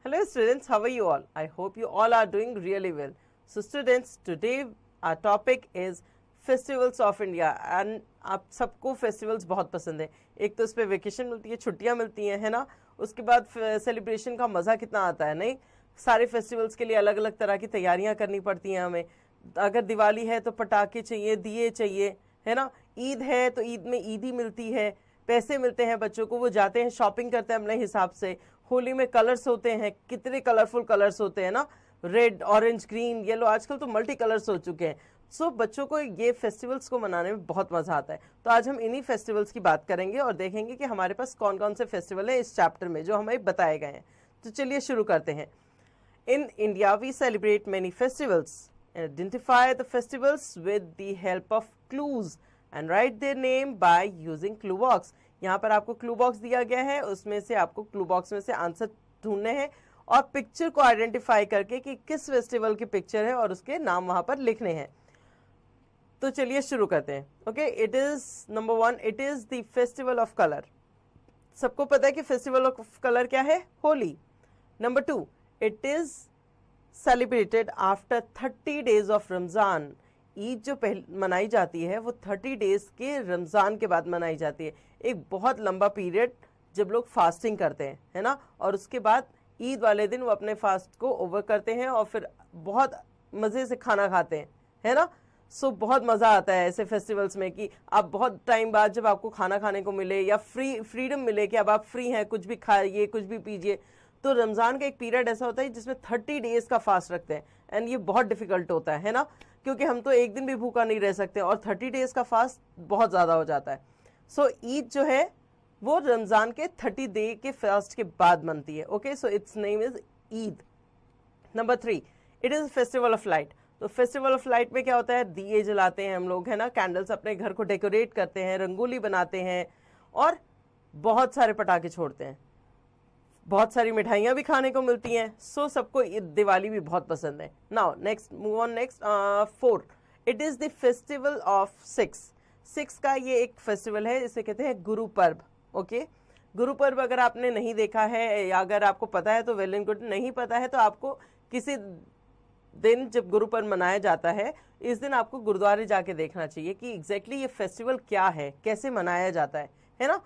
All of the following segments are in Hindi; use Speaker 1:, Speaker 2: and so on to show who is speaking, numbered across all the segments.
Speaker 1: Hello students, how are you all? I hope you all are doing really well. So students, today our topic is festivals of India and आप सबको festivals बहुत पसंद है. एक तो उस पर वेकेशन मिलती है, छुट्टियां मिलती हैं, है ना. उसके बाद सेलिब्रेशन का मज़ा कितना आता है, नहीं. सारे फेस्टिवल्स के लिए अलग अलग तरह की तैयारियां करनी पड़ती हैं हमें. अगर दिवाली है तो पटाखे चाहिए, दिए चाहिए, है ना. ईद है तो ईद में ईदी मिलती है, पैसे मिलते हैं बच्चों को, वो जाते हैं शॉपिंग करते हैं अपने हिसाब से. होली में कलर्स होते हैं, कितने कलरफुल कलर्स होते हैं ना, रेड, ऑरेंज, ग्रीन, येलो, आजकल तो मल्टी कलर्स हो चुके हैं. सो बच्चों को ये फेस्टिवल्स को मनाने में बहुत मजा आता है. तो आज हम इन्हीं फेस्टिवल्स की बात करेंगे और देखेंगे कि हमारे पास कौन कौन से फेस्टिवल है इस चैप्टर में जो हमें बताए गए हैं. तो चलिए शुरू करते हैं. In India we celebrate many festivals. Identify the festivals with the help of clues and write their name by using clue box. यहाँ पर आपको क्लू बॉक्स दिया गया है, उसमें से आपको क्लू बॉक्स में से आंसर ढूंढने हैं और पिक्चर को आइडेंटिफाई करके कि किस फेस्टिवल की पिक्चर है और उसके नाम वहां पर लिखने हैं. तो चलिए शुरू करते हैं. Okay, it is number 1, it is the festival of colour. सबको पता है कि फेस्टिवल ऑफ कलर क्या है? Holi. Number 2, it is celebrated after 30 days of Ramzan. Eid जो मनाई जाती है वो 30 डेज के रमज़ान के बाद मनाई जाती है. एक बहुत लंबा पीरियड जब लोग फास्टिंग करते हैं, है ना, और उसके बाद ईद वाले दिन वो अपने फास्ट को ओवर करते हैं और फिर बहुत मज़े से खाना खाते हैं, है ना. सो बहुत मज़ा आता है ऐसे फेस्टिवल्स में कि आप बहुत टाइम बाद जब आपको खाना खाने को मिले या फ्रीडम मिले कि अब आप फ्री हैं, कुछ भी खाइए, कुछ भी पीजिए. तो रमज़ान का एक पीरियड ऐसा होता है जिसमें 30 डेज का फास्ट रखते हैं एंड ये बहुत डिफिकल्ट होता है ना, क्योंकि हम तो एक दिन भी भूखा नहीं रह सकते और 30 डेज का फास्ट बहुत ज़्यादा हो जाता है. सो ईद जो है वो रमज़ान के 30 डे के फास्ट के बाद बनती है. Okay, so it's name is Eid. Number 3, it is festival of light. तो फेस्टिवल ऑफ लाइट में क्या होता है? दिए जलाते हैं हम लोग, है ना, कैंडल्स, अपने घर को डेकोरेट करते हैं, रंगोली बनाते हैं और बहुत सारे पटाखे छोड़ते हैं. बहुत सारी मिठाइयाँ भी खाने को मिलती हैं. सो सबको दिवाली भी बहुत पसंद है. Now next, move on. Next 4, it is the festival of 6 का ये एक फेस्टिवल है, इसे कहते हैं गुरु पर्व. ओके, गुरु पर्व अगर आपने नहीं देखा है या अगर आपको पता है तो वेल एंड गुड, नहीं पता है तो आपको किसी दिन जब गुरु पर्व मनाया जाता है इस दिन आपको गुरुद्वारे जाके देखना चाहिए कि एग्जैक्टली ये फेस्टिवल क्या है, कैसे मनाया जाता है ना.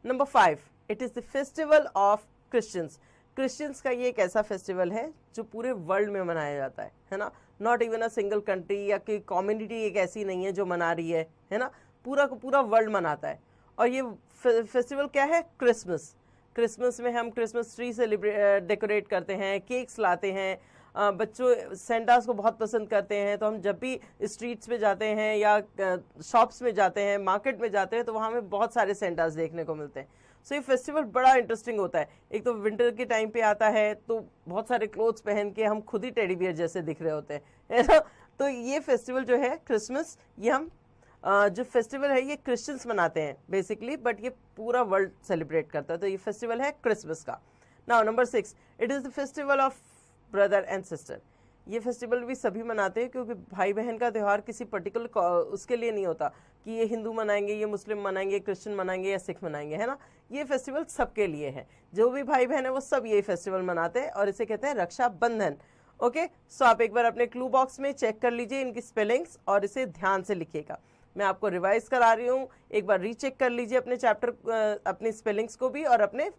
Speaker 1: Number 5, it is the festival of Christians का ये एक ऐसा फेस्टिवल है जो पूरे वर्ल्ड में मनाया जाता है ना. Not even a single country या कोई कम्युनिटी एक ऐसी नहीं है जो मना रही है ना, पूरा का पूरा वर्ल्ड मनाता है. और ये फेस्टिवल क्या है? क्रिसमस में हम क्रिसमस ट्री डेकोरेट करते हैं, केक्स लाते हैं, बच्चों सेंटास को बहुत पसंद करते हैं. तो हम जब भी स्ट्रीट्स में जाते हैं या शॉप्स में जाते हैं, मार्केट में जाते हैं, तो वहाँ हमें बहुत सारे सेंटास देखने को मिलते हैं. सो ये फेस्टिवल बड़ा इंटरेस्टिंग होता है. एक तो विंटर के टाइम पे आता है तो बहुत सारे क्लोथ्स पहन के हम खुद ही टेडी बियर जैसे दिख रहे होते हैं, है ना. तो ये फेस्टिवल जो है क्रिसमस, ये हम जो फेस्टिवल है ये क्रिश्चियंस मनाते हैं बेसिकली, बट ये पूरा वर्ल्ड सेलिब्रेट करता है. तो ये फेस्टिवल है क्रिसमस का. Now number 6, it is the festival of brother and sister. ये फेस्टिवल भी सभी मनाते हैं क्योंकि भाई बहन का त्यौहार किसी पर्टिकुलर उसके लिए नहीं होता कि ये हिंदू मनाएंगे, ये मुस्लिम मनाएंगे, क्रिश्चियन मनाएंगे या सिख मनाएंगे, है ना. ये फेस्टिवल सबके लिए है. जो भी भाई बहन है वो सब ये फेस्टिवल मनाते हैं और इसे कहते हैं रक्षाबंधन. ओके, सो आप एक बार अपने क्लू बॉक्स में चेक कर लीजिए इनकी स्पेलिंग्स और इसे ध्यान से लिखिएगा. मैं आपको रिवाइज करा रही हूँ, एक बार रीचेक कर लीजिए अपने चैप्टर, अपनी स्पेलिंग्स को भी और अपने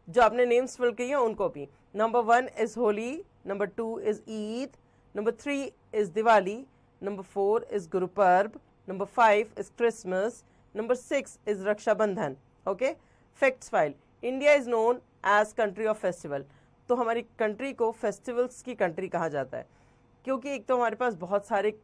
Speaker 1: जो आपने नेम्स फिल किए हैं उनको भी. Number 1 is Holi, number 2 is Eid, number 3 is Diwali, number 4 is Guru Parv, number 5 is Christmas, number 6 is Rakshabandhan. Okay, facts file. India is known as country of festival. तो हमारी कंट्री को फेस्टिवल्स की कंट्री कहा जाता है क्योंकि एक तो हमारे पास बहुत सारे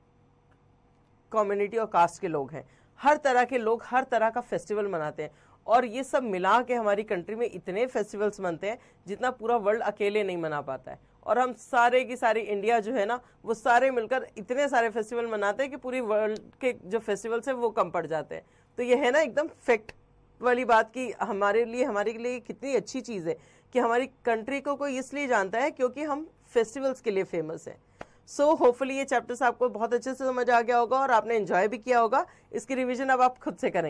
Speaker 1: कम्युनिटी और कास्ट के लोग हैं, हर तरह के लोग हर तरह का फेस्टिवल मनाते हैं और ये सब मिला के हमारी कंट्री में इतने फेस्टिवल्स मनते हैं जितना पूरा वर्ल्ड अकेले नहीं मना पाता है. और हम सारे की सारी इंडिया जो है ना वो सारे मिलकर इतने सारे फेस्टिवल मनाते हैं कि पूरी वर्ल्ड के जो फेस्टिवल्स हैं वो कम पड़ जाते हैं. तो ये है ना एकदम फैक्ट वाली बात कि हमारे लिए कितनी अच्छी चीज़ है कि हमारी कंट्री को कोई इसलिए जानता है क्योंकि हम फेस्टिवल्स के लिए फेमस हैं. सो होपफुली ये चैप्टर्स आपको बहुत अच्छे से समझ आ गया होगा और आपने एंजॉय भी किया होगा. इसकी रिवीजन अब आप खुद से करेंगे.